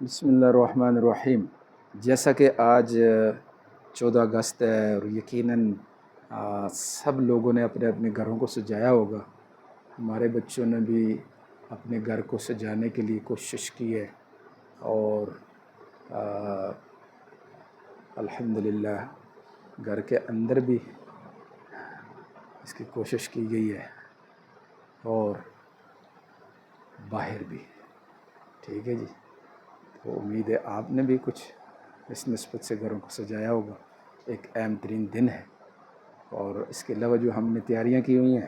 بسم اللہ الرحمن الرحیم۔ جیسا کہ آج 14 اگست ہے اور یقیناً سب لوگوں نے اپنے اپنے گھروں کو سجایا ہوگا۔ ہمارے بچوں نے بھی اپنے گھر کو سجانے کے لیے کوشش کی ہے اور الحمدللہ گھر کے اندر بھی اس کی کوشش کی گئی ہے اور باہر بھی۔ ٹھیک ہے جی، تو امید ہے آپ نے بھی کچھ اس نسبت سے گھروں کو سجایا ہوگا۔ ایک اہم ترین دن ہے اور اس کے علاوہ جو ہم نے تیاریاں کی ہوئی ہیں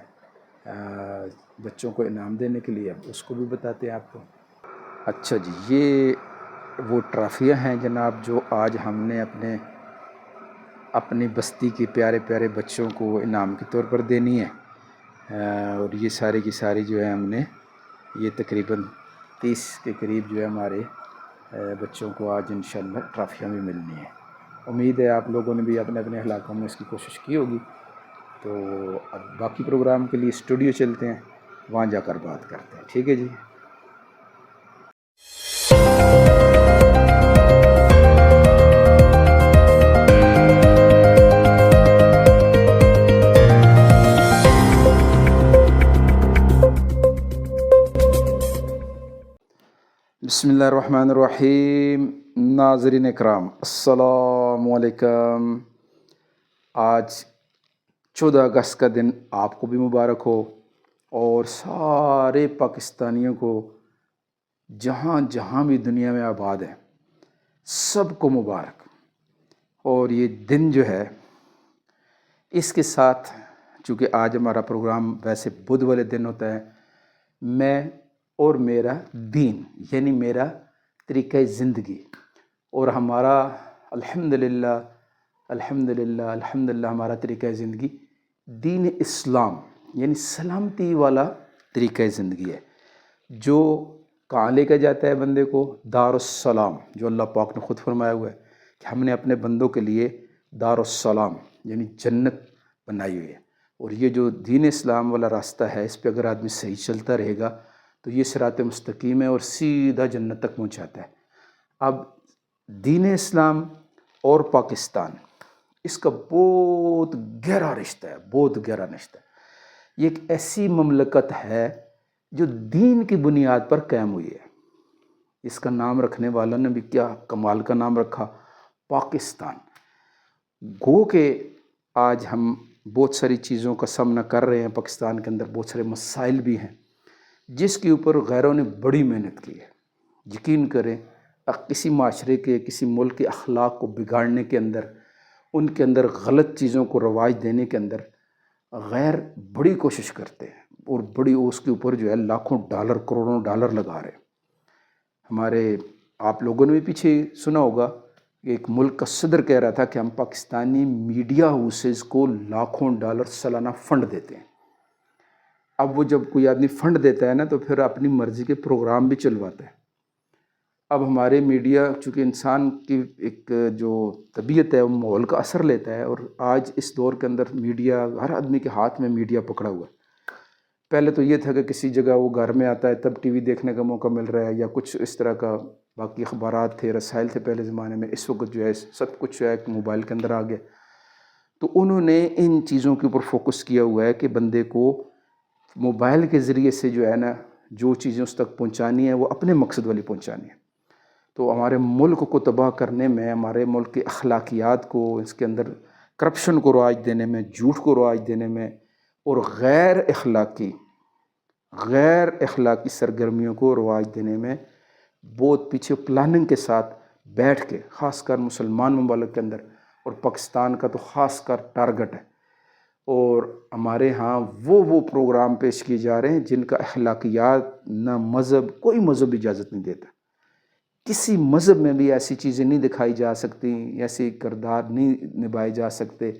بچوں کو انعام دینے کے لیے، اس کو بھی بتاتے ہیں آپ کو۔ اچھا جی، یہ وہ ٹرافیاں ہیں جناب جو آج ہم نے اپنی بستی کے پیارے پیارے بچوں کو انعام کے طور پر دینی ہے، اور یہ ساری کی ساری جو ہے ہم نے یہ تقریباً 30 کے قریب جو ہے ہمارے بچوں کو آج انشاءاللہ ٹرافیاں بھی ملنی ہیں۔ امید ہے آپ لوگوں نے بھی اپنے اپنے علاقوں میں اس کی کوشش کی ہوگی۔ تو اب باقی پروگرام کے لیے اسٹوڈیو چلتے ہیں، وہاں جا کر بات کرتے ہیں۔ ٹھیک ہے جی۔ بسم اللہ الرحمن الرحیم۔ ناظرین اکرام، السلام علیکم۔ آج 14 اگست کا دن آپ کو بھی مبارک ہو اور سارے پاکستانیوں کو جہاں جہاں بھی دنیا میں آباد ہیں سب کو مبارک۔ اور یہ دن جو ہے اس کے ساتھ، چونکہ آج ہمارا پروگرام ویسے بدھ والے دن ہوتا ہے، میں اور میرا دین یعنی میرا طریقہ زندگی اور ہمارا الحمدللہ ہمارا طریقہ زندگی دین اسلام یعنی سلامتی والا طریقہ زندگی ہے، جو کہاں لے کے جاتا ہے بندے کو؟ دار السلام، جو اللہ پاک نے خود فرمایا ہوا ہے کہ ہم نے اپنے بندوں کے لیے دار السلام یعنی جنت بنائی ہوئی ہے۔ اور یہ جو دین اسلام والا راستہ ہے، اس پہ اگر آدمی صحیح چلتا رہے گا تو یہ صراط مستقیم ہے اور سیدھا جنت تک پہنچاتا ہے۔ اب دین اسلام اور پاکستان، اس کا بہت گہرا رشتہ ہے، بہت گہرا رشتہ ہے۔ یہ ایک ایسی مملکت ہے جو دین کی بنیاد پر قائم ہوئی ہے۔ اس کا نام رکھنے والوں نے بھی کیا کمال کا نام رکھا، پاکستان۔ گو کہ آج ہم بہت ساری چیزوں کا سامنا کر رہے ہیں، پاکستان کے اندر بہت سارے مسائل بھی ہیں جس کے اوپر غیروں نے بڑی محنت کی ہے۔ یقین کریں، کسی معاشرے کے، کسی ملک کے اخلاق کو بگاڑنے کے اندر، ان کے اندر غلط چیزوں کو رواج دینے کے اندر غیر بڑی کوشش کرتے ہیں اور بڑی اس کے اوپر جو ہے لاکھوں ڈالر کروڑوں ڈالر لگا رہے ہیں۔ ہمارے آپ لوگوں نے بھی پیچھے سنا ہوگا کہ ایک ملک کا صدر کہہ رہا تھا کہ ہم پاکستانی میڈیا ہاؤسز کو لاکھوں ڈالر سالانہ فنڈ دیتے ہیں۔ اب وہ جب کوئی آدمی فنڈ دیتا ہے نا تو پھر اپنی مرضی کے پروگرام بھی چلواتا ہے۔ اب ہمارے میڈیا، چونکہ انسان کی ایک جو طبیعت ہے وہ ماحول کا اثر لیتا ہے، اور آج اس دور کے اندر میڈیا، ہر آدمی کے ہاتھ میں میڈیا پکڑا ہوا ہے۔ پہلے تو یہ تھا کہ کسی جگہ وہ گھر میں آتا ہے تب ٹی وی دیکھنے کا موقع مل رہا ہے یا کچھ اس طرح کا، باقی اخبارات تھے، رسائل تھے پہلے زمانے میں۔ اس وقت جو ہے سب کچھ جو ہے موبائل کے اندر آ گیا، تو انہوں نے ان چیزوں کے اوپر فوکس کیا ہوا ہے کہ بندے کو موبائل کے ذریعے سے جو ہے نا جو چیزیں اس تک پہنچانی ہے وہ اپنے مقصد والی پہنچانی ہے۔ تو ہمارے ملک کو تباہ کرنے میں، ہمارے ملک کے اخلاقیات کو، اس کے اندر کرپشن کو رواج دینے میں، جھوٹ کو رواج دینے میں اور غیر اخلاقی سرگرمیوں کو رواج دینے میں بہت پیچھے پلاننگ کے ساتھ بیٹھ کے، خاص کر مسلمان ممالک کے اندر اور پاکستان کا تو خاص کر ٹارگٹ ہے۔ اور ہمارے ہاں وہ پروگرام پیش کیے جا رہے ہیں جن کا اخلاقیات، نہ مذہب، کوئی مذہب اجازت نہیں دیتا۔ کسی مذہب میں بھی ایسی چیزیں نہیں دکھائی جا سکتی، ایسے کردار نہیں نبھائے جا سکتے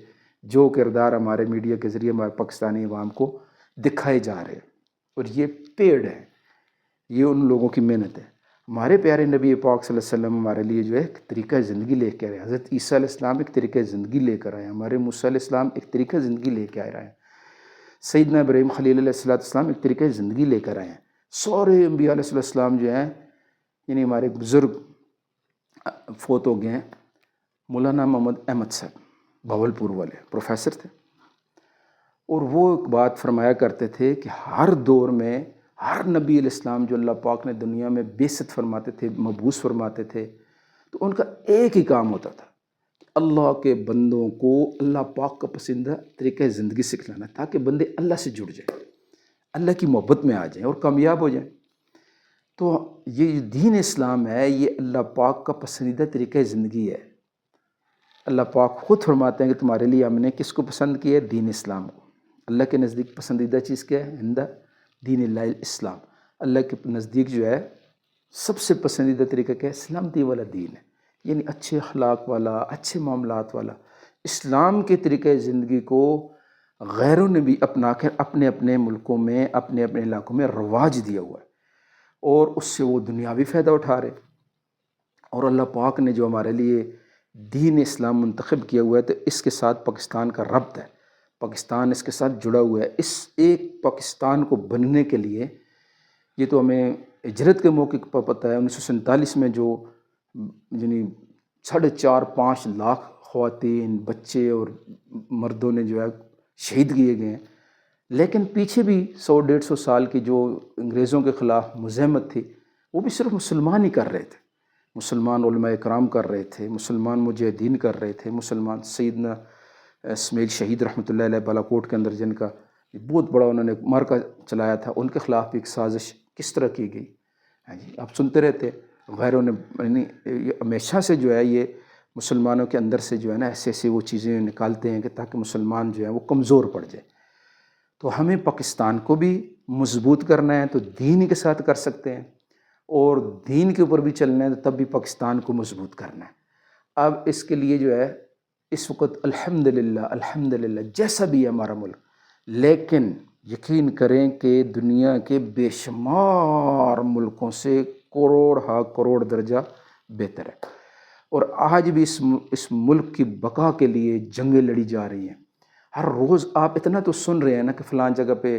جو کردار ہمارے میڈیا کے ذریعے ہمارے پاکستانی عوام کو دکھائے جا رہے ہیں۔ اور یہ پیڑ ہے، یہ ان لوگوں کی محنت ہے۔ ہمارے پیارے نبی پاک صلی اللہ علیہ وسلم ہمارے لیے جو ہے ایک طریقہ زندگی لے کے آئے۔ حضرت عیسیٰ علیہ السلام ایک طریقہ زندگی لے کر آئے، ہمارے موسیٰ علیہ السلام ایک طریقہ زندگی لے کے آ رہے ہیں، سیدنا ابراہیم خلیل علیہ السلام ایک طریقہ زندگی لے کر آئے ہیں۔ سارے انبیاء علیہ السلام جو ہیں، یعنی ہمارے بزرگ فوت ہو گئے ہیں، مولانا محمد احمد صاحب بھاولپور والے پروفیسر تھے، اور وہ ایک بات فرمایا کرتے تھے کہ ہر دور میں ہر نبی علیہ السلام جو اللہ پاک نے دنیا میں بعثت فرماتے تھے، مبعوث فرماتے تھے، تو ان کا ایک ہی کام ہوتا تھا کہ اللہ کے بندوں کو اللہ پاک کا پسندیدہ طریقہ زندگی سکھلانا، تاکہ بندے اللہ سے جڑ جائیں، اللہ کی محبت میں آ جائیں اور کامیاب ہو جائیں۔ تو یہ دین اسلام ہے، یہ اللہ پاک کا پسندیدہ طریقہ زندگی ہے۔ اللہ پاک خود فرماتے ہیں کہ تمہارے لیے ہم نے کس کو پسند کیا ہے؟ دین اسلام کو۔ اللہ کے نزدیک پسندیدہ چیز کیا ہے؟ ہندہ دین اللہ اسلام۔ اللہ کے نزدیک جو ہے سب سے پسندیدہ طریقہ کیا ہے؟ سلامتی والا دین ہے، یعنی اچھے اخلاق والا، اچھے معاملات والا۔ اسلام کے طریقہ زندگی کو غیروں نے بھی اپنا کر اپنے اپنے ملکوں میں، اپنے اپنے علاقوں میں رواج دیا ہوا ہے، اور اس سے وہ دنیاوی فائدہ اٹھا رہے۔ اور اللہ پاک نے جو ہمارے لیے دین اسلام منتخب کیا ہوا ہے، تو اس کے ساتھ پاکستان کا ربط ہے، پاکستان اس کے ساتھ جڑا ہوا ہے۔ اس ایک پاکستان کو بننے کے لیے، یہ تو ہمیں ہجرت کے موقع پر پتہ ہے، 1947 میں جو یعنی 4.5-5 لاکھ خواتین، بچے اور مردوں نے جو ہے شہید کیے گئے ہیں، لیکن پیچھے بھی 100-150 سال کی جو انگریزوں کے خلاف مزاحمت تھی، وہ بھی صرف مسلمان ہی کر رہے تھے، مسلمان علماء اکرام کر رہے تھے، مسلمان مجاہدین کر رہے تھے، مسلمان سیدنا اسماعیل شہید رحمۃ اللہ علیہ بالاکوٹ کے اندر، جن کا بہت بڑا انہوں نے مارکہ چلایا تھا، ان کے خلاف بھی ایک سازش کس طرح کی گئی۔ ہاں جی، آپ سنتے رہتے، غیروں نے یعنی ہمیشہ سے جو ہے یہ مسلمانوں کے اندر سے جو ہے نا ایسے ایسے وہ چیزیں نکالتے ہیں کہ تاکہ مسلمان جو ہے وہ کمزور پڑ جائے۔ تو ہمیں پاکستان کو بھی مضبوط کرنا ہے تو دین ہی کے ساتھ کر سکتے ہیں، اور دین کے اوپر بھی چلنا ہے تو تب بھی پاکستان کو مضبوط کرنا ہے۔ اب اس کے لیے جو ہے اس وقت الحمدللہ جیسا بھی ہے ہمارا ملک، لیکن یقین کریں کہ دنیا کے بے شمار ملکوں سے کروڑ درجہ بہتر ہے، اور آج بھی اس ملک کی بقا کے لیے جنگیں لڑی جا رہی ہیں۔ ہر روز آپ اتنا تو سن رہے ہیں نا کہ فلان جگہ پہ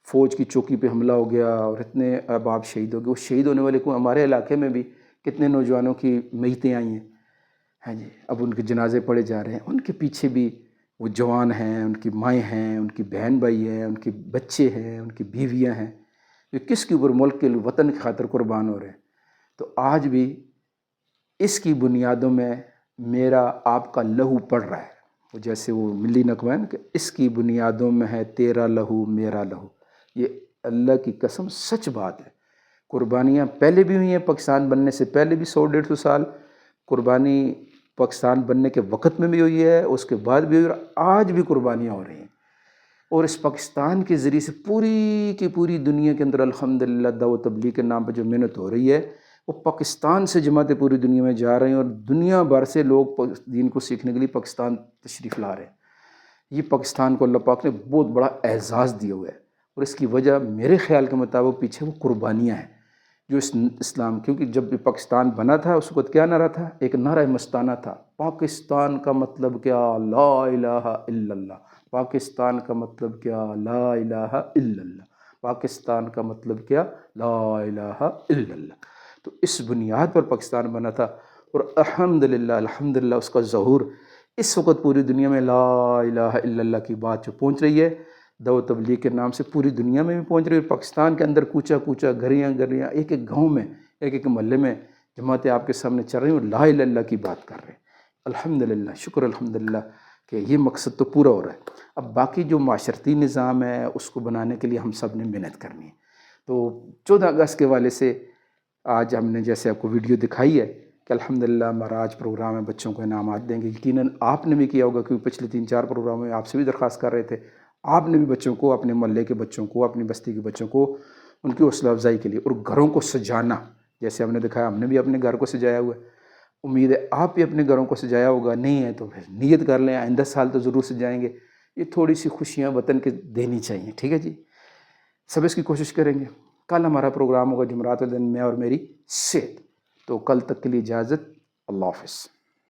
فوج کی چوکی پہ حملہ ہو گیا اور اتنے احباب شہید ہو گئے۔ وہ شہید ہونے والے کو ہمارے علاقے میں بھی کتنے نوجوانوں کی میتیں آئی ہیں، ہاں جی، اب ان کے جنازے پڑے جا رہے ہیں، ان کے پیچھے بھی وہ جوان ہیں، ان کی مائیں ہیں، ان کی بہن بھائی ہیں، ان کے بچے ہیں، ان کی بیویاں ہیں، جو کس کے اوپر ملک کے وطن کی خاطر قربان ہو رہے ہیں۔ تو آج بھی اس کی بنیادوں میں میرا آپ کا لہو پڑ رہا ہے، وہ جیسے وہ ملی نغمہ ہے نا کہ اس کی بنیادوں میں ہے تیرا لہو میرا لہو۔ یہ اللہ کی قسم سچ بات ہے۔ قربانیاں پہلے بھی ہوئی ہیں، پاکستان بننے سے پہلے بھی 100-150 سال قربانی پاکستان بننے کے وقت میں بھی ہوئی ہے، اس کے بعد بھی ہوئی ہے، اور آج بھی قربانیاں ہو رہی ہیں۔ اور اس پاکستان کے ذریعے سے پوری کی پوری دنیا کے اندر الحمدللہ دعوت تبلیغ کے نام پہ جو محنت ہو رہی ہے، وہ پاکستان سے جماعتیں پوری دنیا میں جا رہے ہیں، اور دنیا بھر سے لوگ دین کو سیکھنے کے لیے پاکستان تشریف لا رہے ہیں۔ یہ پاکستان کو اللہ پاک نے بہت بڑا اعزاز دیا ہوا ہے، اور اس کی وجہ میرے خیال کے مطابق پیچھے وہ قربانیاں ہیں جو اس اسلام، کیونکہ جب یہ پاکستان بنا تھا اس وقت کیا نعرہ تھا؟ ایک نعرہ مستانہ تھا، پاکستان کا مطلب کیا؟ لا الہ الا اللہ۔ پاکستان کا مطلب کیا؟ لا الہ الا اللہ۔ پاکستان کا مطلب کیا؟ لا الہ الا اللہ۔ تو اس بنیاد پر پاکستان بنا تھا، اور الحمدللہ اس کا ظہور اس وقت پوری دنیا میں لا الہ الا اللہ کی بات جو پہنچ رہی ہے، دعوت تبلیغ کے نام سے پوری دنیا میں بھی پہنچ رہی ہے۔ پاکستان کے اندر کوچہ گلیاں ایک ایک گاؤں میں، ایک ایک محلے میں جماعتیں آپ کے سامنے چل رہی ہیں اور لا الہ الا اللہ کی بات کر رہے ہیں۔ الحمدللہ، شکر الحمدللہ کہ یہ مقصد تو پورا ہو رہا ہے۔ اب باقی جو معاشرتی نظام ہے اس کو بنانے کے لیے ہم سب نے محنت کرنی ہے۔ تو 14 اگست کے حوالے سے آج ہم نے جیسے آپ کو ویڈیو دکھائی ہے کہ الحمدللہ ہمارا آج پروگرام ہے، بچوں کو انعامات دیں گے۔ یقیناً آپ نے بھی کیا ہوگا، کیونکہ پچھلے 3-4 پروگراموں میں آپ سے بھی درخواست کر رہے تھے، آپ نے بھی بچوں کو، اپنے محلے کے بچوں کو، اپنی بستی کے بچوں کو، ان کی حوصلہ افزائی کے لیے، اور گھروں کو سجانا، جیسے ہم نے دکھایا، ہم نے بھی اپنے گھر کو سجایا ہوا ہے۔ امید ہے آپ بھی اپنے گھروں کو سجایا ہوگا، نہیں ہے تو پھر نیت کر لیں آئندہ سال تو ضرور سجائیں گے۔ یہ تھوڑی سی خوشیاں وطن کے دینی چاہیے، ٹھیک ہے جی، سب اس کی کوشش کریں گے۔ کل ہمارا پروگرام ہوگا جمعرات الدین میں اور میری صحت، تو کل تک کے لیے اجازت، اللہ حافظ۔